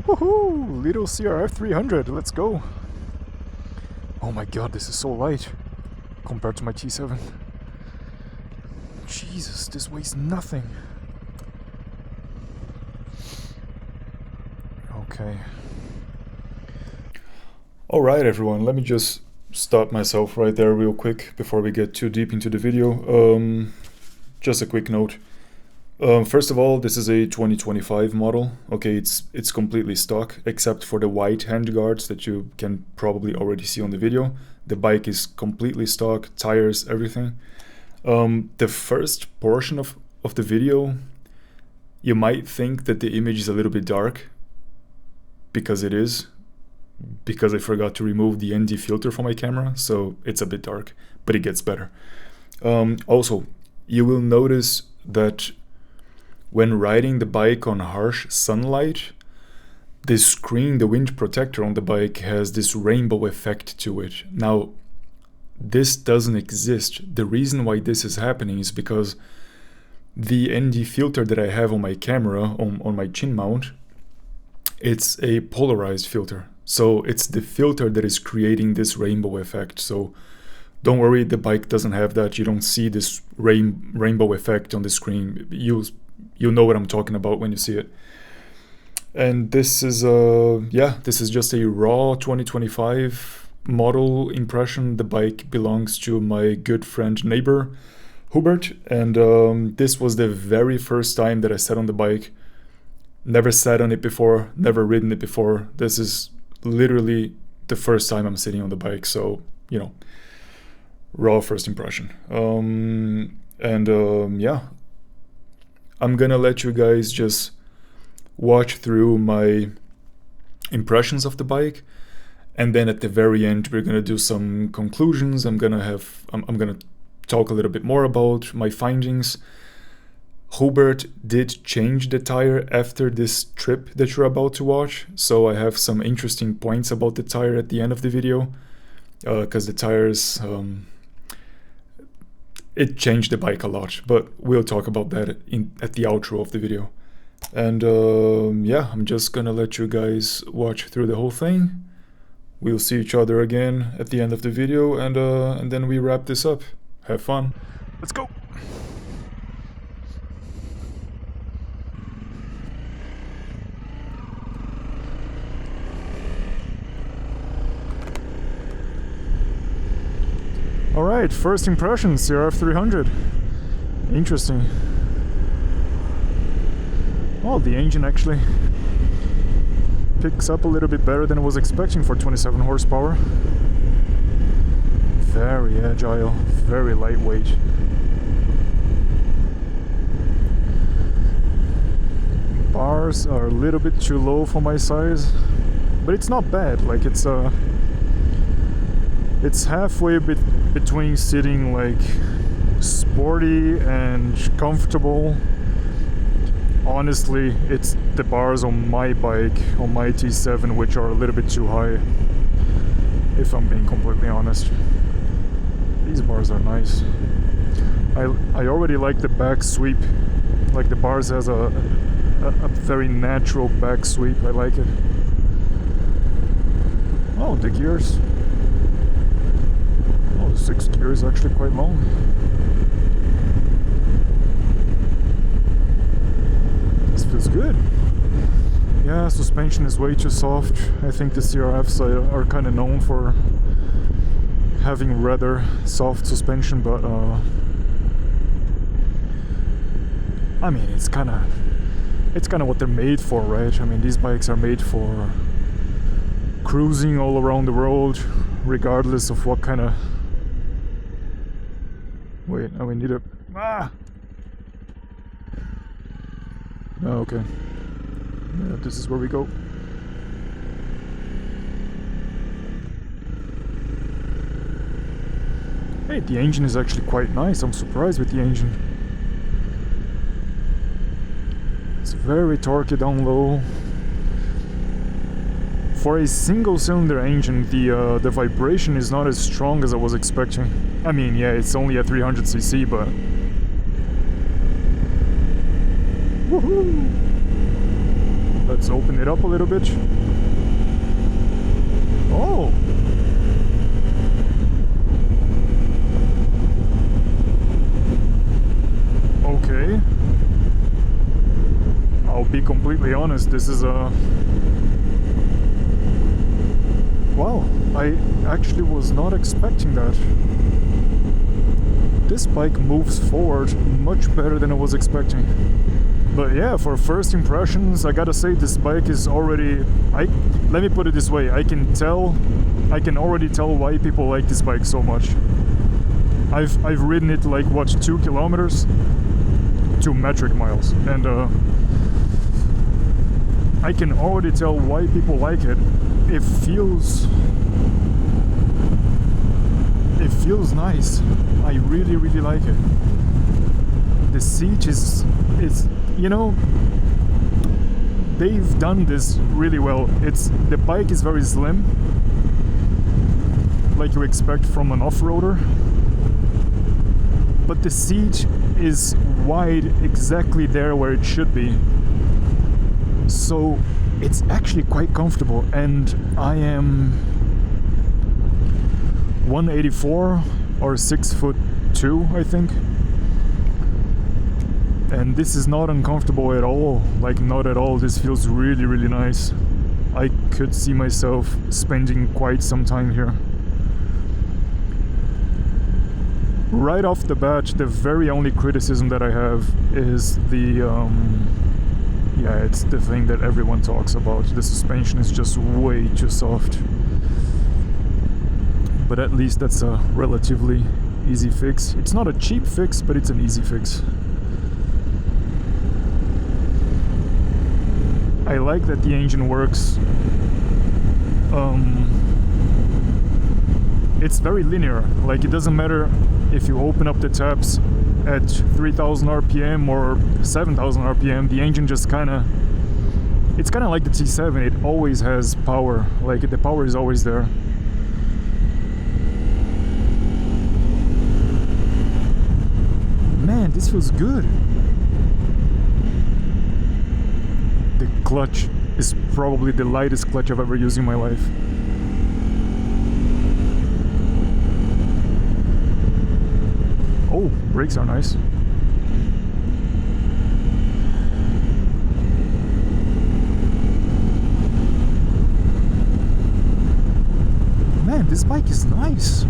Woohoo! Little CRF300, let's go! Oh my god, this is so light compared to my T7. Jesus, this weighs nothing. Okay. Alright everyone, let me just stop myself right there real quick before we get too deep into the video. Just a quick note. First of all, this is a 2025 model. Okay, it's completely stock except for the white handguards that you can probably already see on the video. The bike is completely stock, tires, everything. The first portion of the video, you might think that the image is a little bit dark, because it is, because I forgot to remove the ND filter from my camera, so it's a bit dark, but it gets better. Also, you will notice that when riding the bike on harsh sunlight, the screen, the wind protector on the bike has this rainbow effect to it. Now, this doesn't exist. The reason why this is happening is because the ND filter that I have on my camera, on my chin mount, it's a polarized filter. So it's the filter that is creating this rainbow effect. So don't worry, the bike doesn't have that. You don't see this rainbow effect on the screen. You'll know what I'm talking about when you see it. And this is this is just a raw 2025 model impression. The bike belongs to my good friend neighbor Hubert, and this was the very first time that I sat on the bike. Never sat on it before, never ridden it before. This is literally the first time I'm sitting on the bike, so you know, raw first impression. Yeah, I'm gonna let you guys just watch through my impressions of the bike, and then at the very end we're gonna do some conclusions. I'm gonna talk a little bit more about my findings. Hubert did change the tire after this trip that you're about to watch, so I have some interesting points about the tire at the end of the video, because the tires, it changed the bike a lot, but we'll talk about that at the outro of the video. And yeah, I'm just gonna let you guys watch through the whole thing. We'll see each other again at the end of the video, and then we wrap this up. Have fun. Let's go. Alright, first impressions, CRF300. Interesting. Oh, the engine actually picks up a little bit better than I was expecting for 27 horsepower. Very agile, very lightweight. Bars are a little bit too low for my size, but it's not bad. Like it's halfway between sitting like sporty and comfortable. Honestly, it's the bars on my bike, on my T7, which are a little bit too high, if I'm being completely honest. These bars are nice. I already like the back sweep. Like the bars has a very natural back sweep. I like it. Oh, the gears. Oh, the 6 gears actually quite long. This feels good. Yeah, suspension is way too soft. I think the CRFs are kind of known for having rather soft suspension, but I mean, it's kind of what they're made for, right? I mean, these bikes are made for cruising all around the world, regardless of what kind of... Wait, we need a... Ah! Oh, okay. Yeah, this is where we go. Hey, the engine is actually quite nice. I'm surprised with the engine. It's very torquey down low. For a single-cylinder engine, the vibration is not as strong as I was expecting. I mean, yeah, it's only a 300cc, but... Woohoo! let's open it up a little bit. Oh! Okay. I'll be completely honest, this is a... Wow, I actually was not expecting that. This bike moves forward much better than I was expecting. But yeah, for first impressions, I gotta say this bike is already... let me put it this way, I can already tell why people like this bike so much. I've ridden it like, what, 2 kilometers? 2 metric miles. And I can already tell why people like it. It feels nice. I really, really like it. The seat is, you know, they've done this really well. The bike is very slim, like you expect from an off-roader, but the seat is wide exactly there where it should be. So it's actually quite comfortable, and I am 184 or 6'2", I think. And this is not uncomfortable at all, like not at all. This feels really, really nice. I could see myself spending quite some time here. Right off the bat, the very only criticism that I have is the yeah, it's the thing that everyone talks about. The suspension is just way too soft. But at least that's a relatively easy fix. It's not a cheap fix, but it's an easy fix. I like that the engine works. It's very linear. Like, it doesn't matter if you open up the tabs at 3000 RPM or 7000 RPM, the engine just it's kind of like the T7. It always has power. Like, the power is always there. Man, this feels good. The clutch is probably the lightest clutch I've ever used in my life. Oh, brakes are nice. Man, this bike is nice.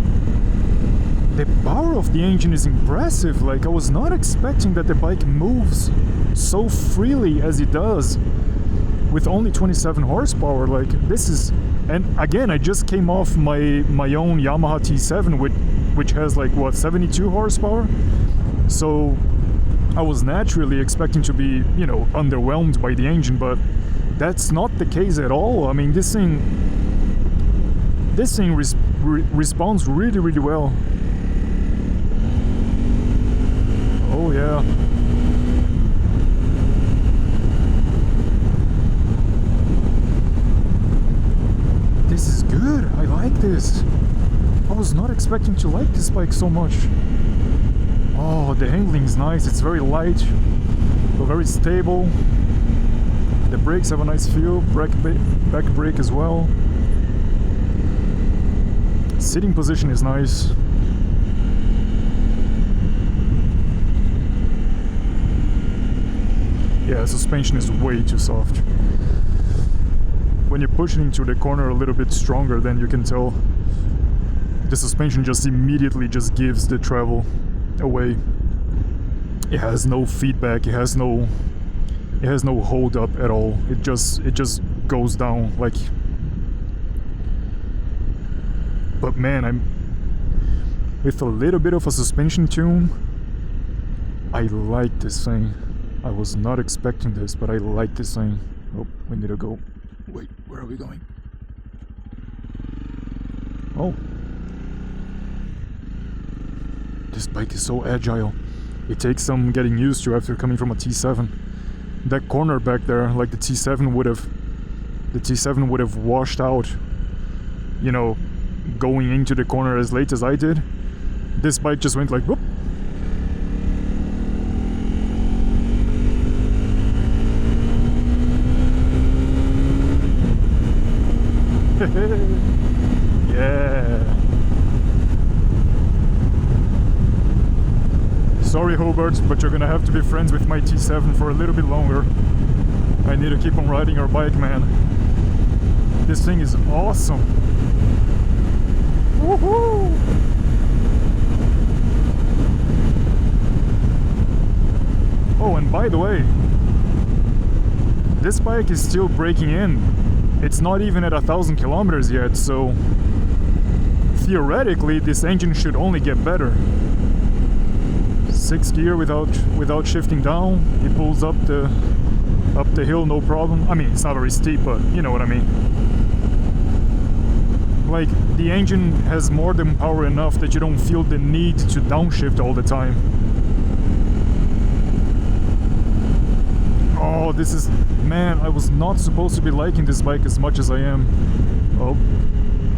The power of the engine is impressive. Like, I was not expecting that the bike moves so freely as it does with only 27 horsepower. Like, this is... And again, I just came off my own Yamaha T7 which has like, what, 72 horsepower? So I was naturally expecting to be, you know, underwhelmed by the engine, but that's not the case at all. I mean, this thing responds really, really well. Oh yeah. This is good. I like this. I was not expecting to like this bike so much. Oh, the handling is nice. It's very light, but very stable. The brakes have a nice feel. Back brake as well. Sitting position is nice. Yeah, suspension is way too soft. When you push it into the corner a little bit stronger, then you can tell the suspension just immediately just gives the travel away. It has no feedback. It has no hold up at all. It just goes down like. But man, with a little bit of a suspension tune, I like this thing. I was not expecting this, but I like this thing. Oh, we need to go. Wait, where are we going? Oh. This bike is so agile. It takes some getting used to after coming from a T7. That corner back there, like the T7 would have washed out, you know, going into the corner as late as I did. This bike just went like whoop. Yeah. Sorry, Hobart, but you're gonna have to be friends with my T7 for a little bit longer. I need to keep on riding your bike, man. This thing is awesome. Woohoo! Oh, and by the way, this bike is still breaking in. It's not even at 1,000 kilometers yet, so theoretically this engine should only get better. 6th gear without shifting down. It pulls up the hill no problem. I mean, it's not very steep, but you know what I mean. Like, the engine has more than power enough that you don't feel the need to downshift all the time. Oh, this is... Man, I was not supposed to be liking this bike as much as I am. Oh,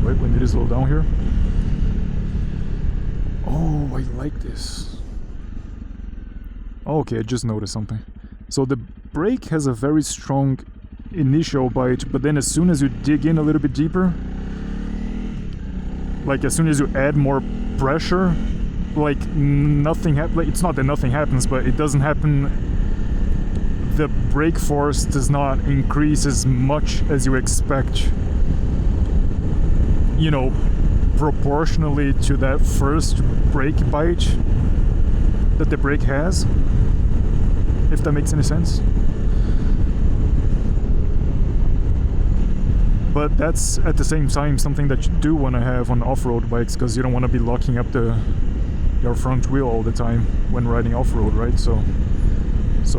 wait, we need to slow down here. Oh, I like this. Okay, I just noticed something. So the brake has a very strong initial bite, but then as soon as you dig in a little bit deeper, like as soon as you add more pressure, like nothing happens. Like, it's not that nothing happens, but it doesn't happen. The brake force does not increase as much as you expect, you know, proportionally to that first brake bite that the brake has, if that makes any sense. But that's at the same time something that you do want to have on off-road bikes, because you don't want to be locking up your front wheel all the time when riding off-road, right? So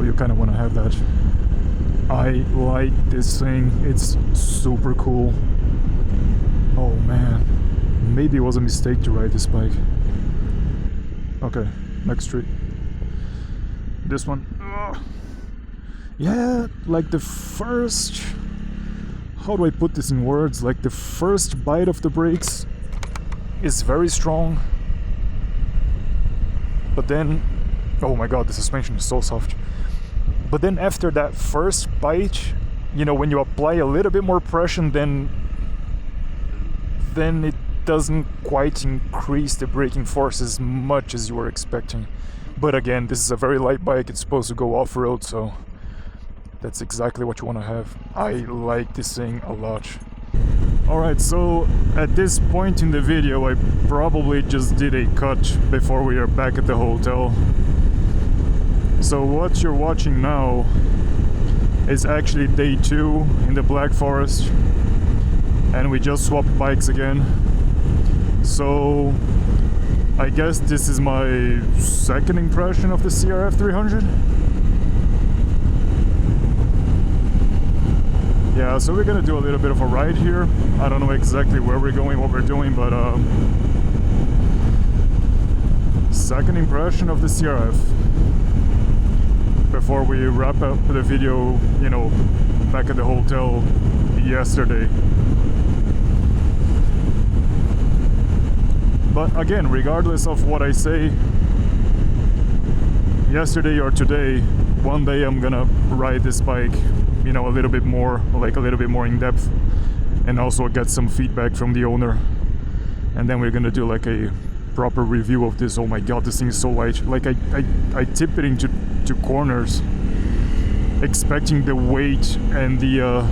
you kind of want to have that. I like this thing. It's super cool. Oh man, maybe it was a mistake to ride this bike. Okay, next street. This one. Ugh. Yeah, like the first... How do I put this in words? Like the first bite of the brakes is very strong. But then... Oh my god, the suspension is so soft. But then after that first bite, you know, when you apply a little bit more pressure, then it doesn't quite increase the braking force as much as you were expecting. But again, this is a very light bike. It's supposed to go off-road, so that's exactly what you want to have. I like this thing a lot. Alright, so at this point in the video, I probably just did a cut before we are back at the hotel. So what you're watching now is actually day 2 in the Black Forest, and we just swapped bikes again. So I guess this is my second impression of the CRF300. Yeah, so we're gonna do a little bit of a ride here. I don't know exactly where we're going, what we're doing, but second impression of the CRF. Before we wrap up the video, you know, back at the hotel yesterday. But again, regardless of what I say yesterday or today, one day I'm gonna ride this bike, you know, a little bit more, like a little bit more in depth, and also get some feedback from the owner. And then we're gonna do like a proper review of this. Oh my god, this thing is so light. Like I tip it into corners expecting the weight and the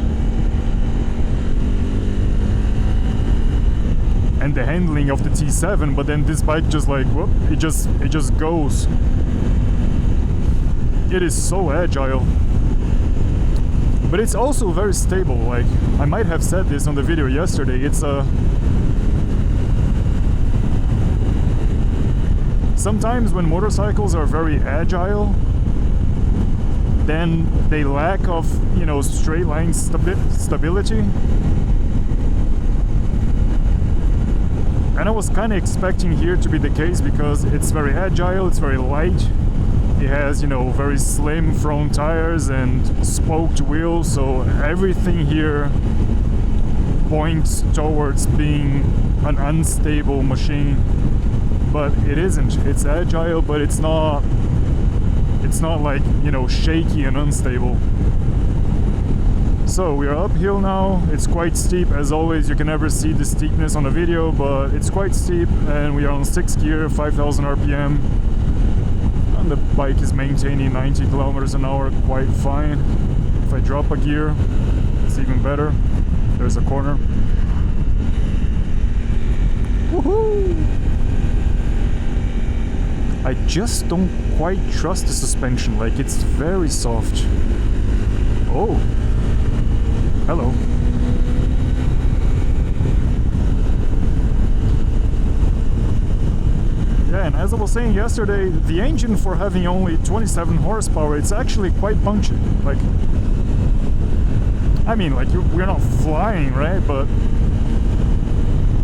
handling of the T7, but then this bike just like whoop, it just goes. It is so agile, but it's also very stable. Like, I might have said this on the video yesterday, it's a sometimes when motorcycles are very agile, then they lack of, you know, straight line stability. And I was kind of expecting here to be the case, because it's very agile, it's very light. It has, you know, very slim front tires and spoked wheels, so everything here points towards being an unstable machine. But it isn't. It's agile, but it's not like, you know, shaky and unstable. So we are uphill now. It's quite steep. As always, you can never see the steepness on the video, but it's quite steep, and we are on 6th gear, 5,000 RPM. And the bike is maintaining 90 kilometers an hour quite fine. If I drop a gear, it's even better. There's a corner. Woohoo! I just don't quite trust the suspension, like it's very soft. Oh, hello. Yeah, and as I was saying yesterday, the engine, for having only 27 horsepower, it's actually quite punchy. Like, I mean, like we're not flying, right? But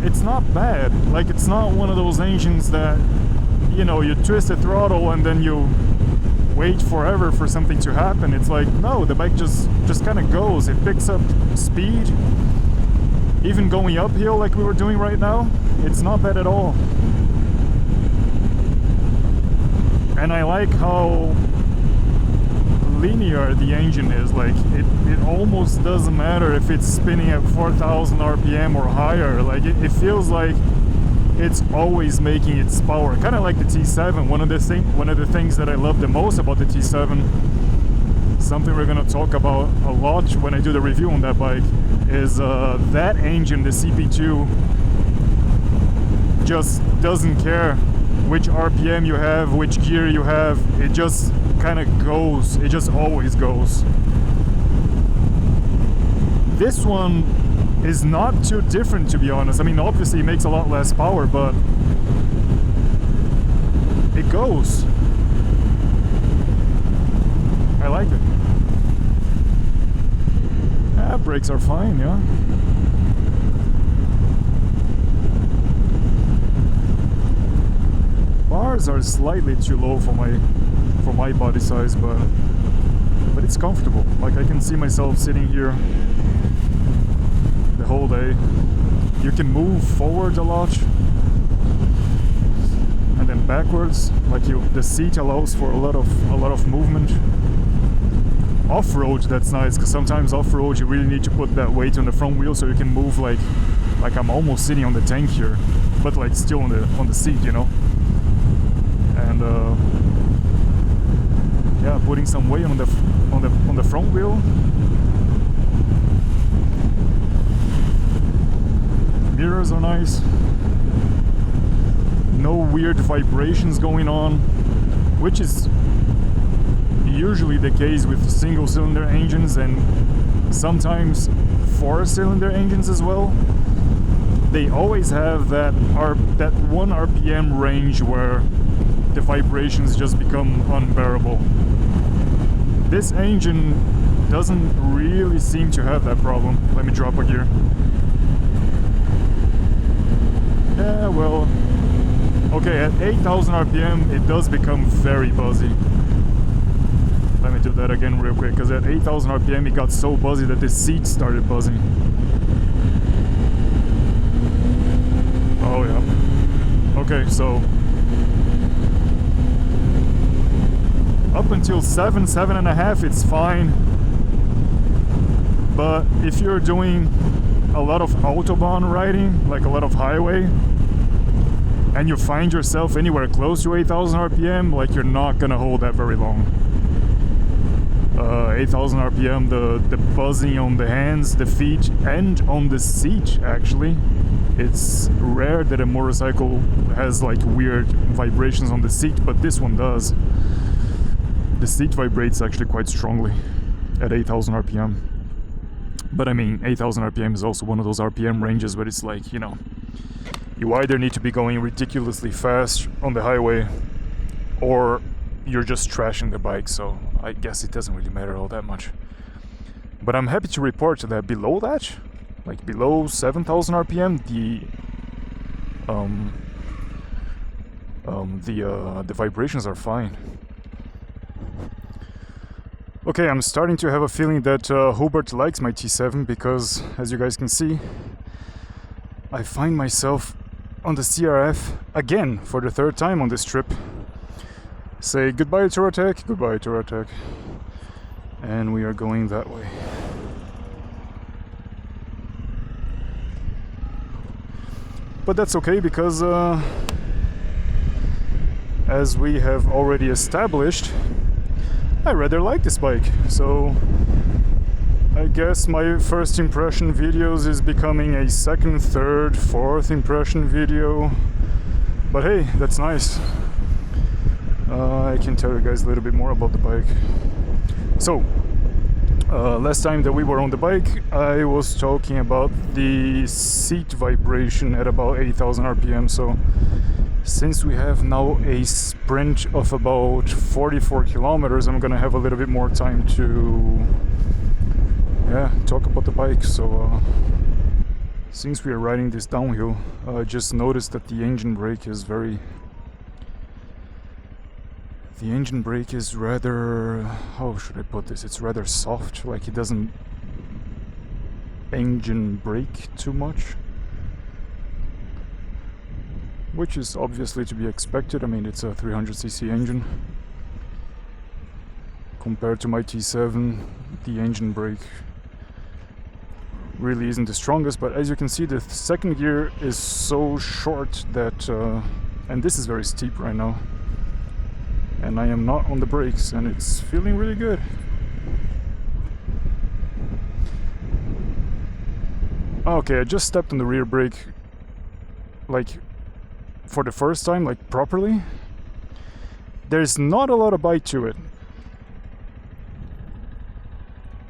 it's not bad. Like, it's not one of those engines that, you know, you twist the throttle and then you wait forever for something to happen. It's like, no, the bike just kind of goes. It picks up speed. Even going uphill like we were doing right now, it's not bad at all. And I like how linear the engine is. Like, it almost doesn't matter if it's spinning at 4,000 RPM or higher. Like, it feels like it's always making its power, kind of like the T7. One of the things that I love the most about the T7, something we're gonna talk about a lot when I do the review on that bike, is that engine, the CP2, just doesn't care which RPM you have, which gear you have. It just kind of goes. It just always goes. This one is not too different, to be honest. I mean, obviously it makes a lot less power, but it goes. I like it. Yeah, brakes are fine, yeah. Bars are slightly too low for my body size, but it's comfortable. Like, I can see myself sitting here the whole day. You can move forward a lot and then backwards. Like, the seat allows for a lot of movement. Off-road, that's nice, because sometimes off-road you really need to put that weight on the front wheel so you can move like I'm almost sitting on the tank here, but like still on the seat, you know. And yeah, putting some weight on the front wheel. Mirrors are nice. No weird vibrations going on, which is usually the case with single-cylinder engines and sometimes four-cylinder engines as well. They always have that 1 RPM range where the vibrations just become unbearable. This engine doesn't really seem to have that problem. Let me drop a gear. Yeah, well, okay, at 8,000 RPM it does become very buzzy. Let me do that again real quick, because at 8,000 RPM it got so buzzy that the seat started buzzing. Oh yeah. Okay, so up until 7.5 it's fine. But if you're doing a lot of autobahn riding, like a lot of highway, and you find yourself anywhere close to 8,000 RPM, like, you're not gonna hold that very long. 8,000 RPM, the buzzing on the hands, the feet, and on the seat, actually. It's rare that a motorcycle has like weird vibrations on the seat, but this one does. The seat vibrates actually quite strongly at 8,000 RPM. But I mean, 8,000 RPM is also one of those RPM ranges where it's like, you know, you either need to be going ridiculously fast on the highway or you're just trashing the bike, so I guess it doesn't really matter all that much. But I'm happy to report that below that, like below 7,000 RPM, the vibrations are fine. Okay, I'm starting to have a feeling that Hubert likes my T7, because, as you guys can see, I find myself on the CRF again for the third time on this trip. Say goodbye Touratech, goodbye Touratech. And we are going that way. But that's okay, because as we have already established, I rather like this bike. So I guess my first impression videos is becoming a second, third, fourth impression video. But hey, that's nice. I can tell you guys a little bit more about the bike. So, last time that we were on the bike, I was talking about the seat vibration at about 80,000 RPM. So, since we have now a sprint of about 44 kilometers, I'm gonna have a little bit more time to talk about the bike. So, since we are riding this downhill, I just noticed that the engine brake is rather, how should I put this? It's rather soft, like it doesn't engine brake too much. Which is obviously to be expected. I mean, it's a 300cc engine. Compared to my T7, the engine brake really isn't the strongest, but as you can see, the second gear is so short that, and this is very steep right now, and I am not on the brakes, and it's feeling really good. Okay, I just stepped on the rear brake, like, for the first time, like properly. There's not a lot of bite to it.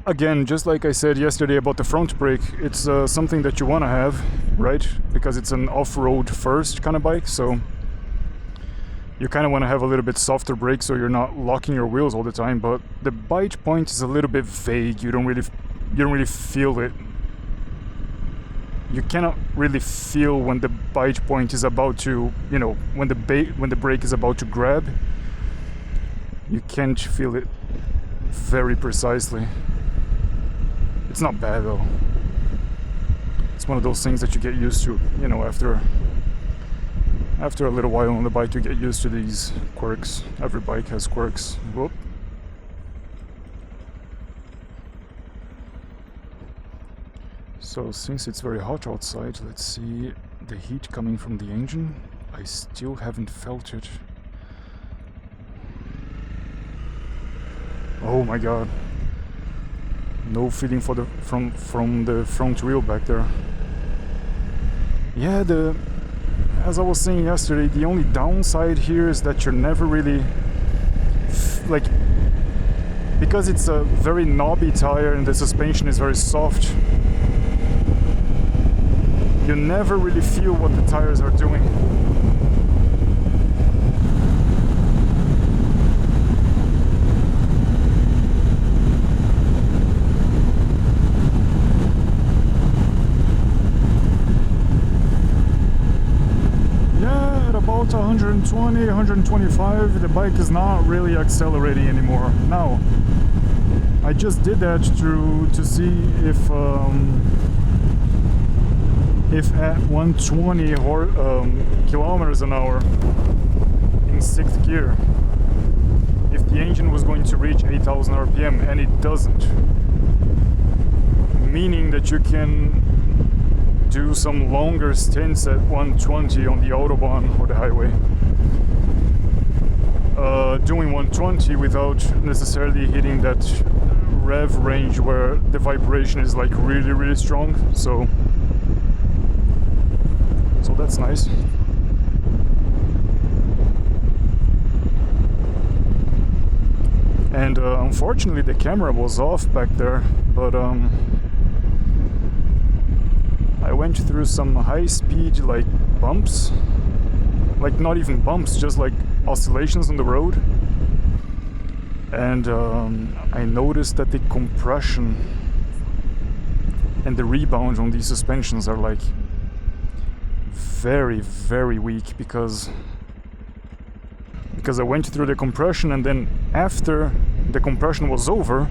Again, just like I said yesterday about the front brake, it's something that you want to have, right? Because it's an off-road first kind of bike, so you kind of want to have a little bit softer brake so you're not locking your wheels all the time. But the bite point is a little bit vague. You don't really feel it. You cannot really feel when the bite point is about to, you know, when the brake is about to grab. You can't feel it very precisely. It's not bad though. It's one of those things that you get used to, you know, after a little while on the bike, you get used to these quirks. Every bike has quirks. Whoop. So since it's very hot outside, let's see the heat coming from the engine. I still haven't felt it. Oh my god. No feeling for the from the front wheel back there. Yeah, as I was saying yesterday, the only downside here is that you're never really like, because it's a very knobby tire and the suspension is very soft, you never really feel what the tires are doing. Yeah, at about 120, 125, the bike is not really accelerating anymore. Now, I just did that to see if at 120 kilometers an hour in 6th gear, if the engine was going to reach 8,000 RPM, and it doesn't, meaning that you can do some longer stints at 120 on the Autobahn or the highway, doing 120 without necessarily hitting that rev range where the vibration is like really, really strong. So that's nice. And unfortunately the camera was off back there, but I went through some high-speed like bumps, like not even bumps, just like oscillations on the road, and I noticed that the compression and the rebound on these suspensions are like very, very weak, because I went through the compression, and then after the compression was over,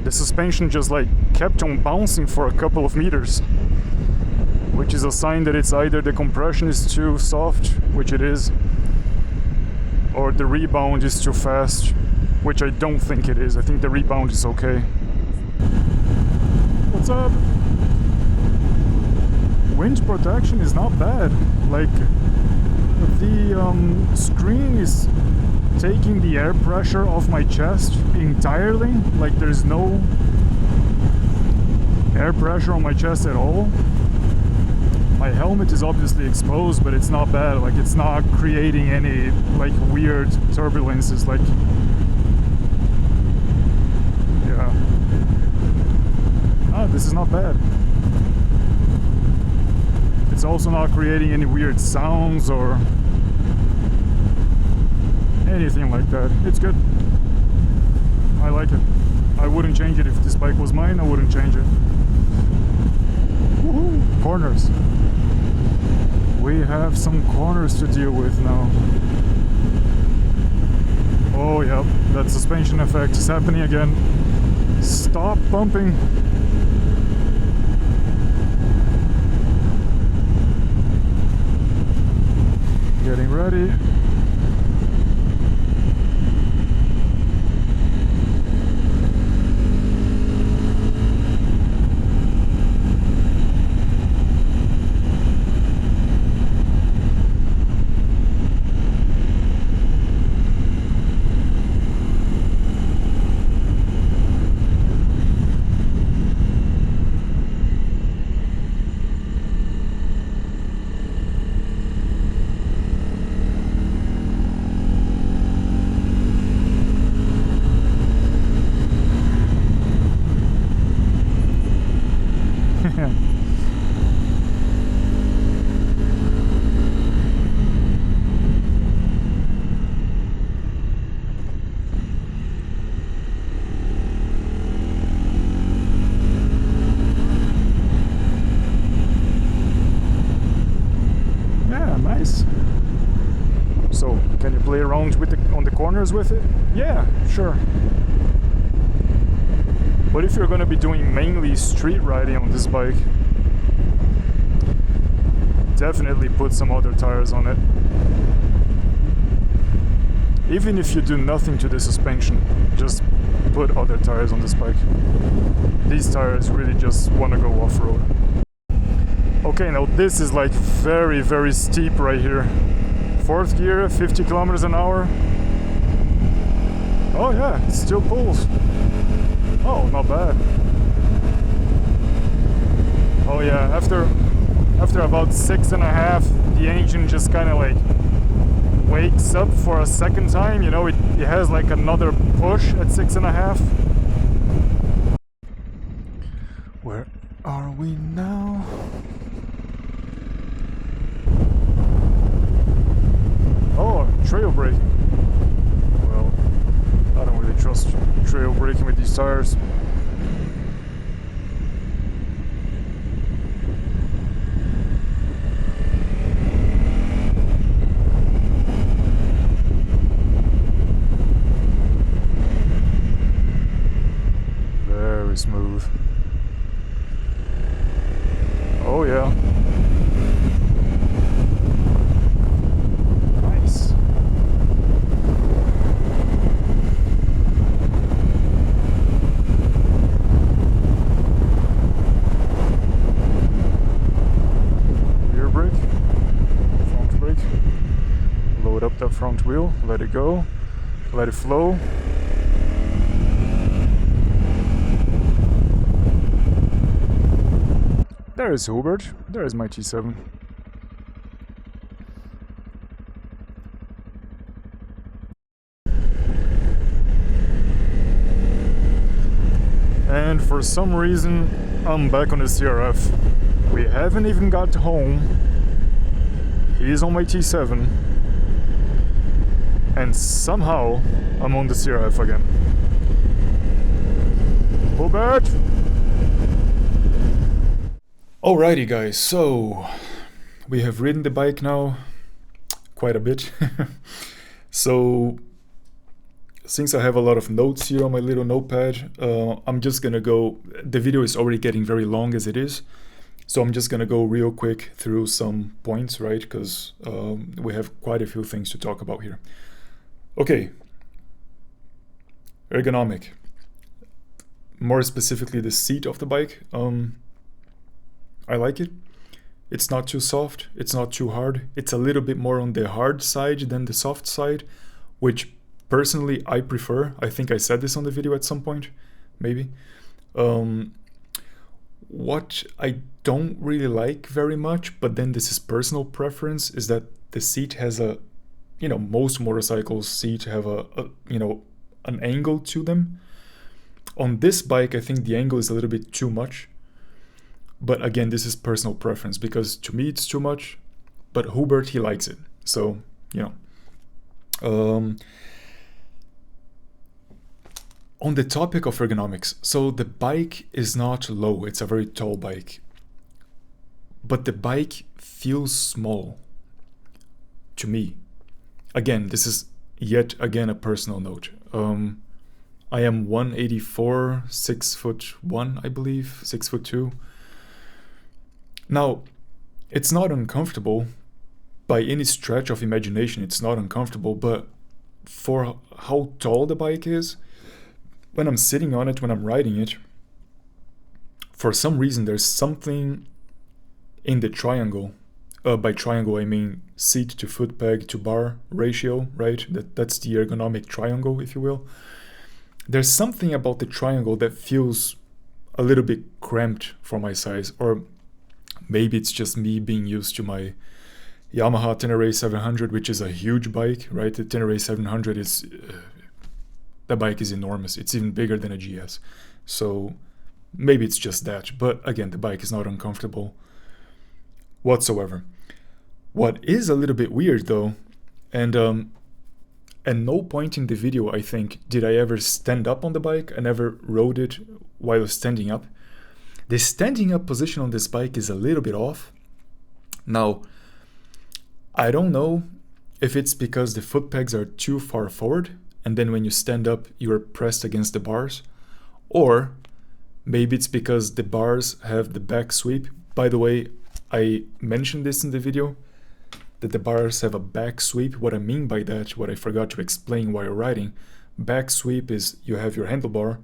the suspension just like kept on bouncing for a couple of meters, which is a sign that it's either the compression is too soft, which it is, or the rebound is too fast, which I don't think it is. I think the rebound is okay. What's up? wind protection is not bad. Like the screen is taking the air pressure off my chest entirely. Like there's no air pressure on my chest at all. My helmet is obviously exposed, but it's not bad. Like it's not creating any like weird turbulences. Like, yeah. Ah, this is not bad. It's also not creating any weird sounds or anything like that. It's good. I like it. I wouldn't change it if this bike was mine. I wouldn't change it. Woohoo! Corners. We have some corners to deal with now. Oh yeah, that suspension effect is happening again. Stop bumping. Getting ready. So, can you play around with on the corners with it? Yeah, sure. But if you're gonna be doing mainly street riding on this bike, definitely put some other tires on it. Even if you do nothing to the suspension, just put other tires on this bike. These tires really just wanna go off-road. Okay, now this is like very, very steep right here. Fourth gear, 50 kilometers an hour. Oh yeah, it still pulls. Oh, not bad. Oh yeah, after about 6.5, the engine just kind of like wakes up for a second time. You know, it has like another push at 6.5. Where are we now? Oh, trail braking. Well, I don't really trust trail braking with these tires. Very smooth. Oh yeah. Up that front wheel, let it go, let it flow. There is Hubert, there is my T7. And for some reason, I'm back on the CRF. We haven't even got home. He's on my T7. And somehow I'm on the CRF again. Hubert! Alrighty guys, so we have ridden the bike now quite a bit. So since I have a lot of notes here on my little notepad, I'm just gonna go, the video is already getting very long as it is. So I'm just gonna go real quick through some points, right? Because we have quite a few things to talk about here. Okay, ergonomic. More specifically, the seat of the bike. I like it. It's not too soft, it's not too hard. It's a little bit more on the hard side than the soft side, which personally I prefer. I think I said this on the video at some point, maybe. What I don't really like very much, but then this is personal preference, is that the seat has a, most motorcycles seat have an angle to them. On this bike, I think the angle is a little bit too much. But again, this is personal preference, because to me it's too much, but Hubert, he likes it. So, on the topic of ergonomics, so the bike is not low, it's a very tall bike. But the bike feels small to me. Again, this is yet again a personal note. I am 184, 6'1", I believe, 6'2". Now, it's not uncomfortable by any stretch of imagination, it's not uncomfortable, but for how tall the bike is, when I'm sitting on it, when I'm riding it, for some reason there's something in the triangle. By triangle, I mean seat to foot peg to bar ratio, right? That's the ergonomic triangle, if you will. There's something about the triangle that feels a little bit cramped for my size, or maybe it's just me being used to my Yamaha Tenere 700, which is a huge bike, right? The Tenere 700 is, the bike is enormous. It's even bigger than a GS. So maybe it's just that. But again, the bike is not uncomfortable whatsoever. What is a little bit weird though, and at no point in the video, I think, did I ever stand up on the bike. I never rode it while standing up. The standing up position on this bike is a little bit off. Now, I don't know if it's because the foot pegs are too far forward, and then when you stand up, you are pressed against the bars, or maybe it's because the bars have the back sweep. By the way, I mentioned this in the video, that the bars have a back sweep. What I mean by that, what I forgot to explain while riding, back sweep is you have your handlebar,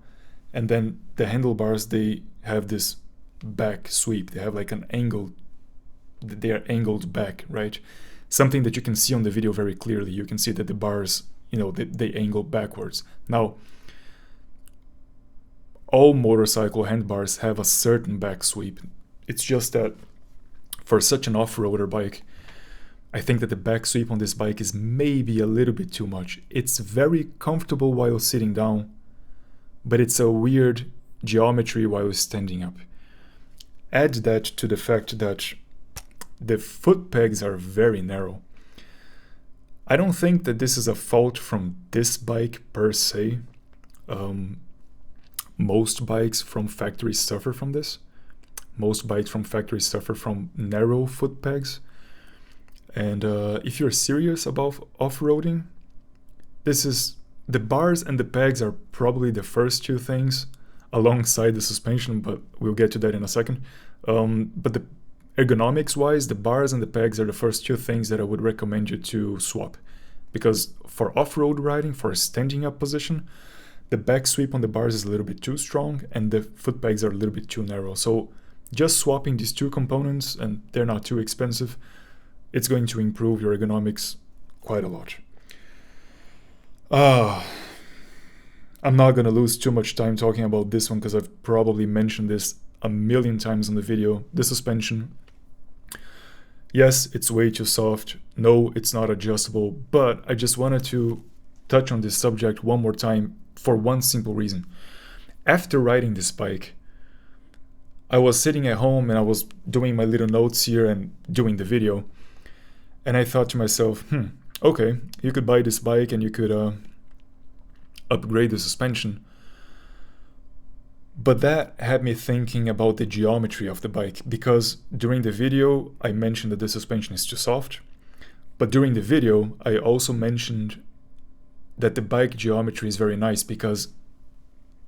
and then the handlebars, they have this back sweep. They have like an angle, they are angled back, right? Something that you can see on the video very clearly. You can see that the bars, they angle backwards. Now, all motorcycle handbars have a certain back sweep. It's just that for such an off-roader bike, I think that the back sweep on this bike is maybe a little bit too much. It's very comfortable while sitting down, but it's a weird geometry while standing up. Add that to the fact that the foot pegs are very narrow. I don't think that this is a fault from this bike per se. Most bikes from factory suffer from this. Most bikes from factory suffer from narrow foot pegs. And if you're serious about off-roading, the bars and the pegs are probably the first two things alongside the suspension, but we'll get to that in a second. But the ergonomics wise, the bars and the pegs are the first two things that I would recommend you to swap, because for off-road riding, for a standing up position, the back sweep on the bars is a little bit too strong and the foot pegs are a little bit too narrow. So just swapping these two components, and they're not too expensive, it's going to improve your ergonomics quite a lot. I'm not going to lose too much time talking about this one, because I've probably mentioned this a million times in the video. The suspension. Yes, it's way too soft. No, it's not adjustable. But I just wanted to touch on this subject one more time for one simple reason. After riding this bike, I was sitting at home and I was doing my little notes here and doing the video. And I thought to myself, okay, you could buy this bike and you could upgrade the suspension. But that had me thinking about the geometry of the bike, because during the video I mentioned that the suspension is too soft, but during the video I also mentioned that the bike geometry is very nice because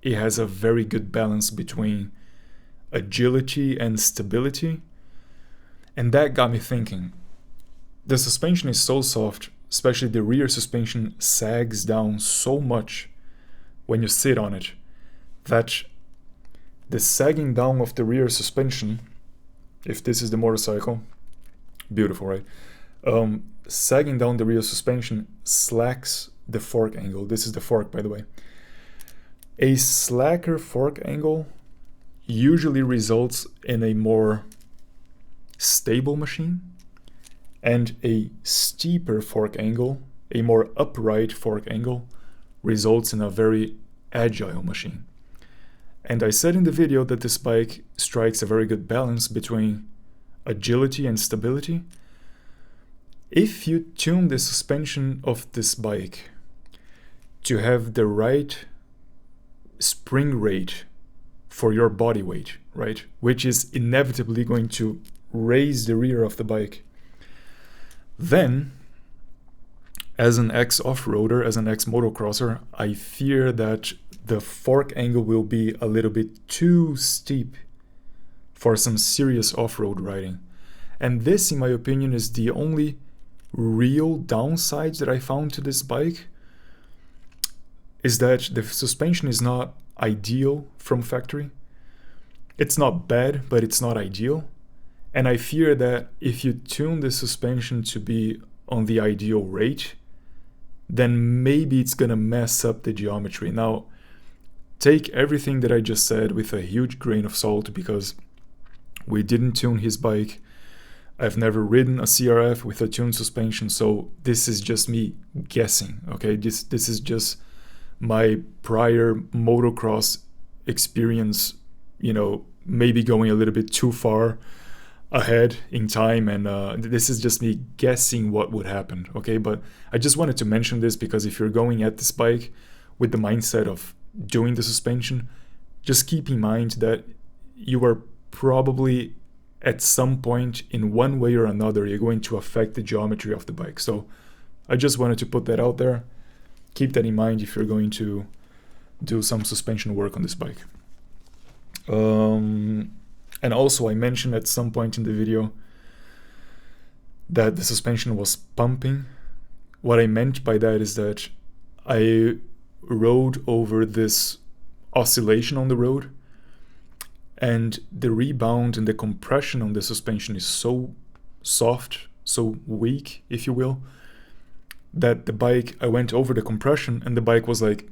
it has a very good balance between agility and stability. And that got me thinking, the suspension is so soft, especially the rear suspension sags down so much when you sit on it, that the sagging down of the rear suspension if this is the motorcycle, beautiful, right? Sagging down the rear suspension slacks the fork angle. This is the fork, by the way. A slacker fork angle usually results in a more stable machine, and a steeper fork angle, a more upright fork angle, results in a very agile machine. And I said in the video that this bike strikes a very good balance between agility and stability. If you tune the suspension of this bike to have the right spring rate for your body weight, right, which is inevitably going to raise the rear of the bike, then as an ex-off-roader, as an ex-motocrosser, I fear that the fork angle will be a little bit too steep for some serious off-road riding. And this, in my opinion, is the only real downside that I found to this bike, is that the suspension is not ideal from factory. It's not bad, but it's not ideal. And I fear that if you tune the suspension to be on the ideal rate, then maybe it's gonna mess up the geometry. Now, take everything that I just said with a huge grain of salt, because we didn't tune his bike. I've never ridden a CRF with a tuned suspension, so this is just me guessing, okay? This is just my prior motocross experience, you know, maybe going a little bit too far ahead in time, and this is just me guessing what would happen, okay? But I just wanted to mention this because if you're going at this bike with the mindset of doing the suspension, just keep in mind that you are probably at some point in one way or another you're going to affect the geometry of the bike. So I just wanted to put that out there. Keep that in mind if you're going to do some suspension work on this bike. And also I mentioned at some point in the video that the suspension was pumping. What I meant by that is that I rode over this oscillation on the road, and the rebound and the compression on the suspension is so soft, so weak, if you will, that the bike, I went over the compression and the bike was like,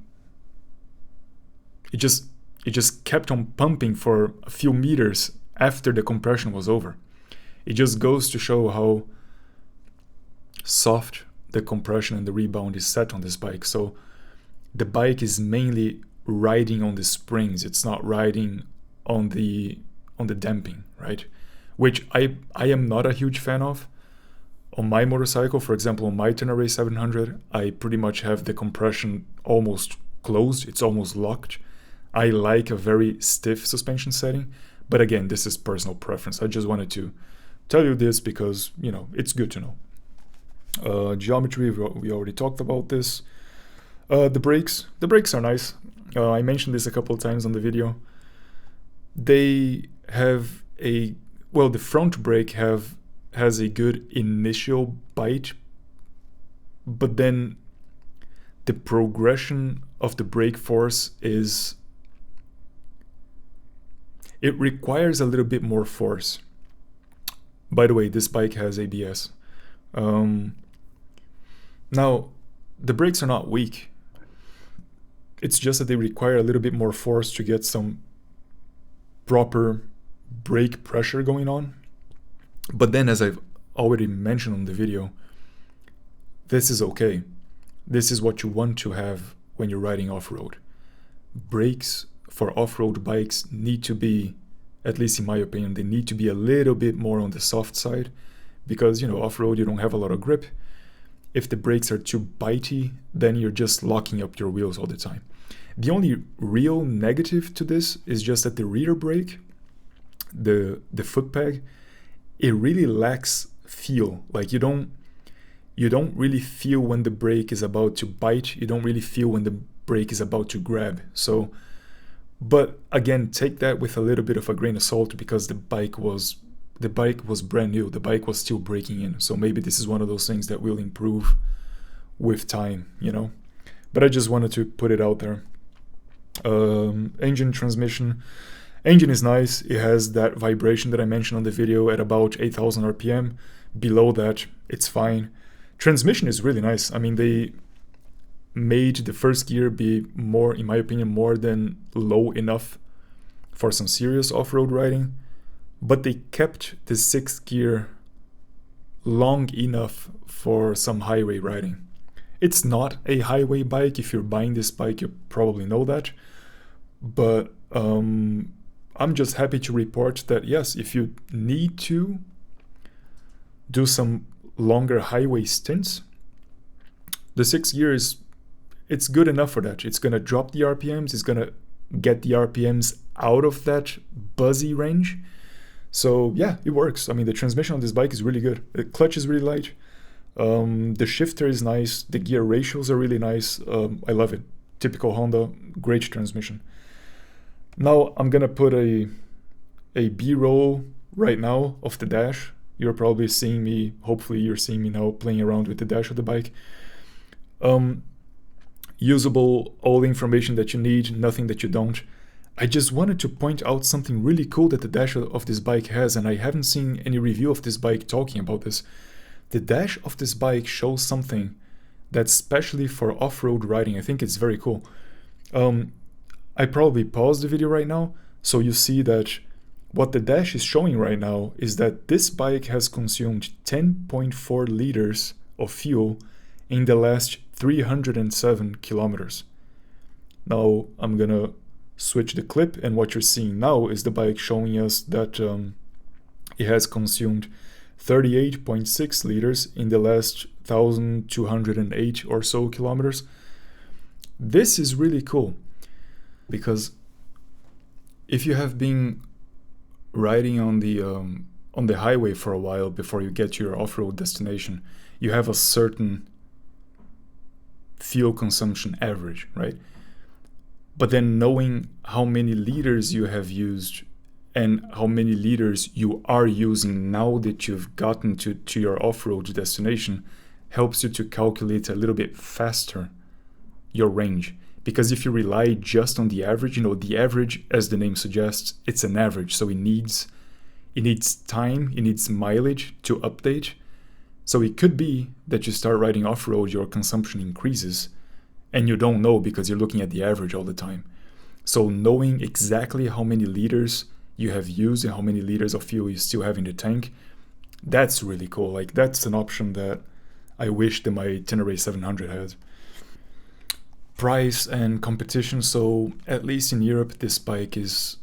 it just kept on pumping for a few meters after the compression was over. It just goes to show how soft the compression and the rebound is set on this bike. So the bike is mainly riding on the springs. It's not riding on the damping, right? Which I am not a huge fan of. On my motorcycle, for example, on my Tenere 700, I pretty much have the compression almost closed. It's almost locked. I like a very stiff suspension setting, but again, this is personal preference. I just wanted to tell you this because, you know, it's good to know. Geometry, we already talked about this. The brakes are nice. I mentioned this a couple of times on the video. They have the front brake has a good initial bite, but then the progression of the brake force it requires a little bit more force. By the way, this bike has ABS. Now, the brakes are not weak. It's just that they require a little bit more force to get some proper brake pressure going on. But then, as I've already mentioned on the video, this is okay. This is what you want to have when you're riding off-road. Brakes for off-road bikes need to be, at least in my opinion, they need to be a little bit more on the soft side, because, you know, off-road you don't have a lot of grip. If the brakes are too bitey, then you're just locking up your wheels all the time. The only real negative to this is just that the rear brake, the foot peg, it really lacks feel. Like you don't really feel when the brake is about to bite. You don't really feel when the brake is about to grab. So, but again, take that with a little bit of a grain of salt, because the bike was brand new. The bike was still breaking in. So maybe this is one of those things that will improve with time, you know. But I just wanted to put it out there. Engine, transmission. Engine is nice. It has that vibration that I mentioned on the video at about 8,000 RPM. Below that, it's fine. Transmission is really nice. I mean, they made the first gear be more, in my opinion, more than low enough for some serious off-road riding, but they kept the sixth gear long enough for some highway riding. It's not a highway bike. If you're buying this bike, you probably know that, but I'm just happy to report that yes, if you need to do some longer highway stints, the sixth gear it's good enough for that. It's gonna drop the RPMs, it's gonna get the RPMs out of that buzzy range. So yeah, it works. I mean, the transmission on this bike is really good. The clutch is really light. The shifter is nice. The gear ratios are really nice. I love it. Typical Honda, great transmission. Now I'm gonna put a B-roll right now of the dash. You're probably seeing me, hopefully you're seeing me now playing around with the dash of the bike. Usable, all the information that you need, nothing that you don't. I just wanted to point out something really cool that the dash of this bike has, and I haven't seen any review of this bike talking about this. The dash of this bike shows something that's specially for off-road riding. I think it's very cool. I probably paused the video right now, so you see that what the dash is showing right now is that this bike has consumed 10.4 liters of fuel in the last 307 kilometers. Now I'm gonna switch the clip, and what you're seeing now is the bike showing us that it has consumed 38.6 liters in the last 1,208 or so kilometers. This is really cool because if you have been riding on the highway for a while before you get to your off-road destination, you have a certain fuel consumption average, right? But then knowing how many liters you have used and how many liters you are using now that you've gotten to your off-road destination helps you to calculate a little bit faster your range. Because if you rely just on the average, the average, as the name suggests, it's an average, so it needs time, it needs mileage to update. So it could be that you start riding off-road, your consumption increases, and you don't know because you're looking at the average all the time. So knowing exactly how many liters you have used and how many liters of fuel you still have in the tank, that's really cool. Like, that's an option that I wish that my Tenere 700 had. Price and competition. So at least in Europe, this bike is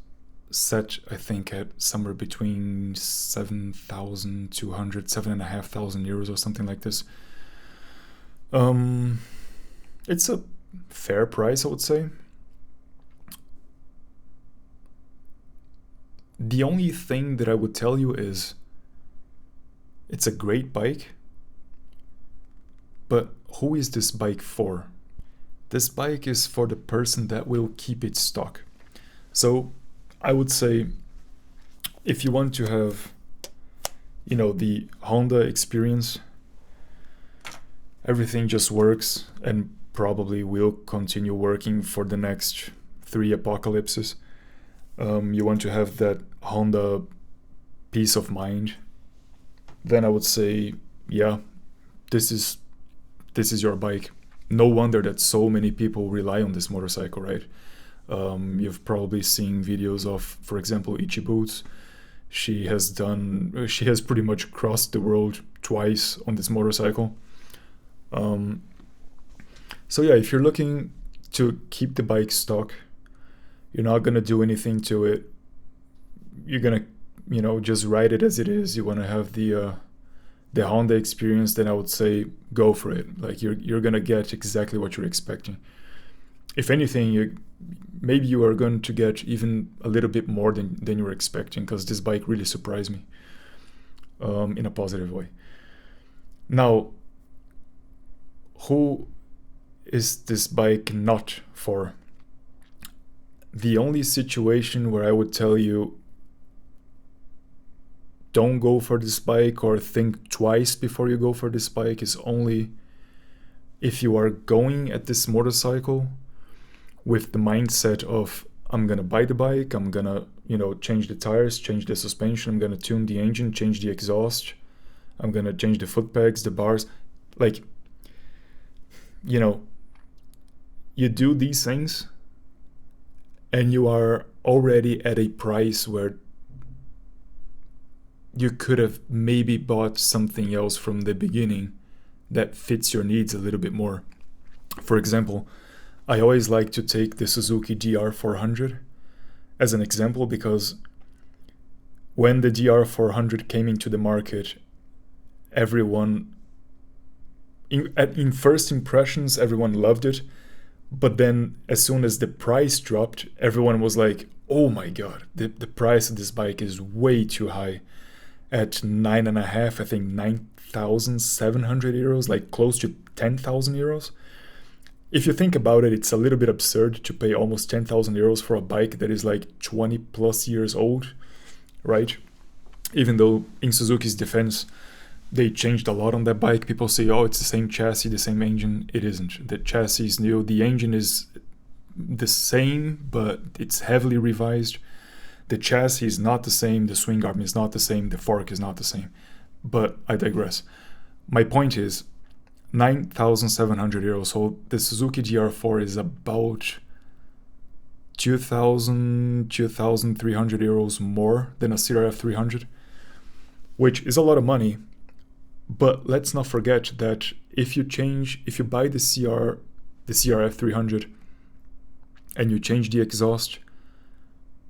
set, I think, at somewhere between 7,200, 7,500 euros or something like this. It's a fair price, I would say. The only thing that I would tell you is it's a great bike, but who is this bike for? This bike is for the person that will keep it stock. So I would say if you want to have, the Honda experience, everything just works and probably will continue working for the next 3 apocalypses. You want to have that Honda peace of mind, then I would say, yeah, this is your bike. No wonder that so many people rely on this motorcycle, right? You've probably seen videos of, for example, Ichi Boots. She has pretty much crossed the world twice on this motorcycle. So yeah, if you're looking to keep the bike stock, you're not gonna do anything to it. You're gonna, just ride it as it is. You want to have the Honda experience, then I would say go for it. Like, you're gonna get exactly what you're expecting. If anything, maybe you are going to get even a little bit more than you were expecting, because this bike really surprised me in a positive way. Now, who is this bike not for? The only situation where I would tell you don't go for this bike or think twice before you go for this bike is only if you are going at this motorcycle with the mindset of, I'm gonna buy the bike, I'm gonna, change the tires, change the suspension, I'm gonna tune the engine, change the exhaust, I'm gonna change the foot pegs, the bars. Like, you know, you do these things and you are already at a price where you could have maybe bought something else from the beginning that fits your needs a little bit more. For example, I always like to take the Suzuki DR400 as an example, because when the DR400 came into the market, everyone, in first impressions, everyone loved it. But then as soon as the price dropped, everyone was like, oh my god, the price of this bike is way too high. At 9.5, I think 9,700 euros, like close to 10,000 euros. If you think about it, it's a little bit absurd to pay almost 10,000 euros for a bike that is like 20 plus years old, right? Even though in Suzuki's defense, they changed a lot on that bike. People say, oh, it's the same chassis, the same engine. It isn't. The chassis is new. The engine is the same, but it's heavily revised. The chassis is not the same. The swing arm is not the same. The fork is not the same. But I digress. My point is 9,700 euros. So the Suzuki GR4 is about 2,300 euros more than a CRF300, which is a lot of money. But let's not forget that if you buy the CRF300 and you change the exhaust,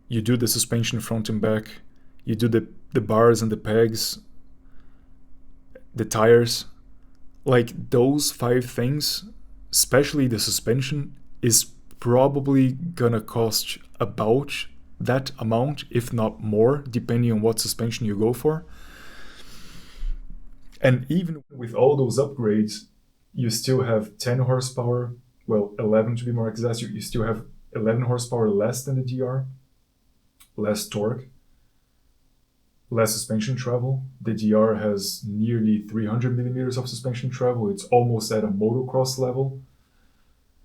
you do the suspension front and back, you do the bars and the pegs, the tires, like those 5 things, especially the suspension, is probably gonna cost about that amount, if not more, depending on what suspension you go for. And even with all those upgrades, you still have 10 horsepower, well, 11 to be more exact, you still have 11 horsepower less than the DR, less torque, less suspension travel. The DR has nearly 300 millimeters of suspension travel. It's almost at a motocross level,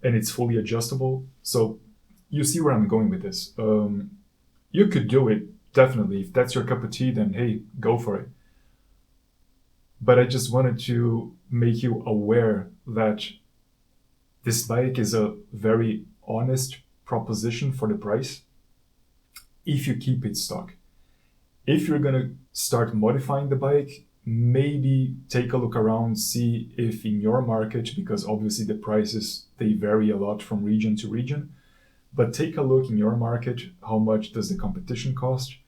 and it's fully adjustable. So you see where I'm going with this. You could do it, definitely. If that's your cup of tea, then hey, go for it. But I just wanted to make you aware that this bike is a very honest proposition for the price if you keep it stock. If you're going to start modifying the bike, maybe take a look around, see if in your market, because obviously the prices, they vary a lot from region to region, but take a look in your market, how much does the competition cost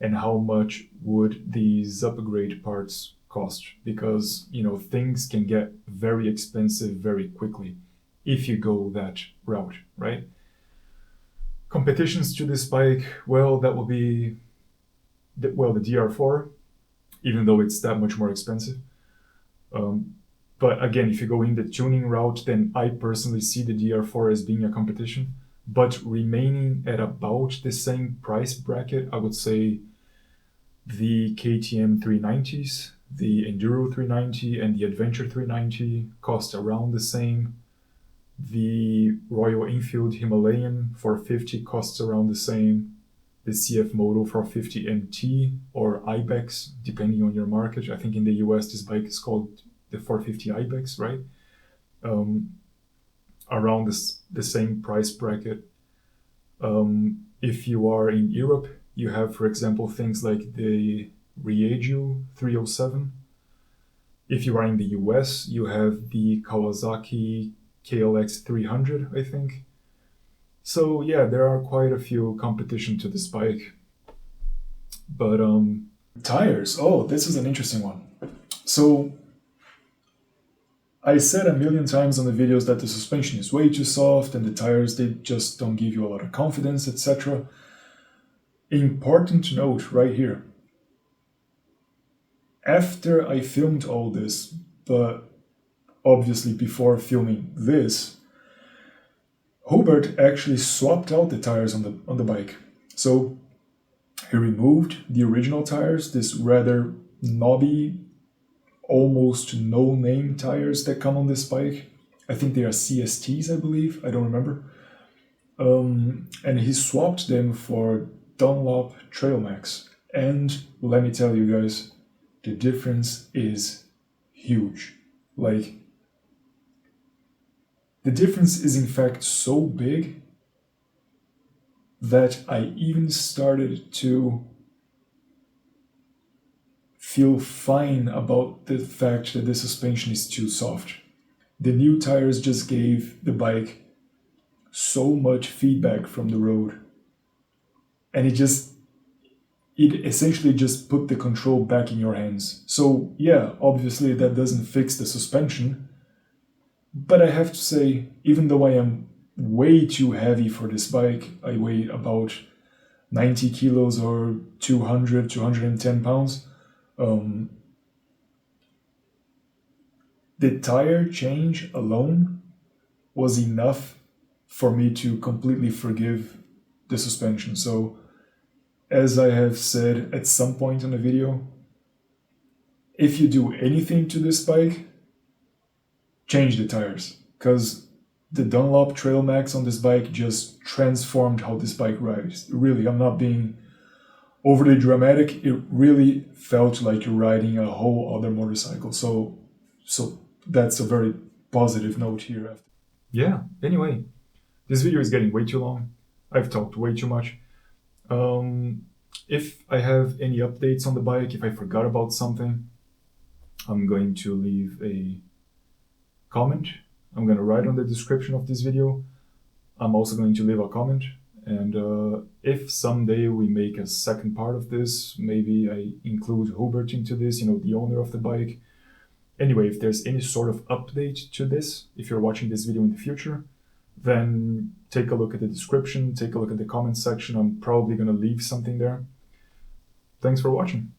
and how much would these upgrade parts cost, because things can get very expensive very quickly if you go that route, right? Competitions to this bike, well, that will be the DR4, even though it's that much more expensive. But again, if you go in the tuning route, then I personally see the DR4 as being a competition, but remaining at about the same price bracket. I would say the KTM 390s, the Enduro 390 and the Adventure 390 cost around the same. The Royal Enfield Himalayan 450 costs around the same. The CF Moto 450 MT or Ibex, depending on your market. I think in the US this bike is called the 450 Ibex, right? Around the same price bracket. If you are in Europe, you have, for example, things like the Riegio 307. If you are in the US, you have the Kawasaki KLX 300, I think. So yeah, there are quite a few competition to this bike. But tires, oh, this is an interesting one. So I said a million times on the videos that the suspension is way too soft and the tires, they just don't give you a lot of confidence, etc. Important note right here. After I filmed all this, but obviously before filming this, Hubert actually swapped out the tires on the bike. So he removed the original tires, this rather knobby, almost no-name tires that come on this bike. I think they are CSTs, I believe. I don't remember. and he swapped them for Dunlop Trail Max. And let me tell you guys, the difference is huge. Like, the difference is in fact so big that I even started to feel fine about the fact that the suspension is too soft. The new tires just gave the bike so much feedback from the road, and it essentially just put the control back in your hands. So yeah, obviously that doesn't fix the suspension, but I have to say, even though I am way too heavy for this bike, I weigh about 90 kilos or 210 pounds, the tire change alone was enough for me to completely forgive the suspension. So, as I have said at some point in the video, if you do anything to this bike, change the tires, because the Dunlop Trail Max on this bike just transformed how this bike rides. Really, I'm not being overly dramatic. It really felt like you're riding a whole other motorcycle. So that's a very positive note here. Yeah, anyway, this video is getting way too long. I've talked way too much. If I have any updates on the bike, if I forgot about something, I'm going to leave a comment. I'm going to write on the description of this video. I'm also going to leave a comment. And if someday we make a second part of this, maybe I include Hubert into this, the owner of the bike. Anyway, if there's any sort of update to this, if you're watching this video in the future, then take a look at the description, take a look at the comment section. I'm probably going to leave something there. Thanks for watching.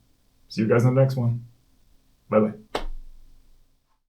See you guys in the next one. Bye-bye.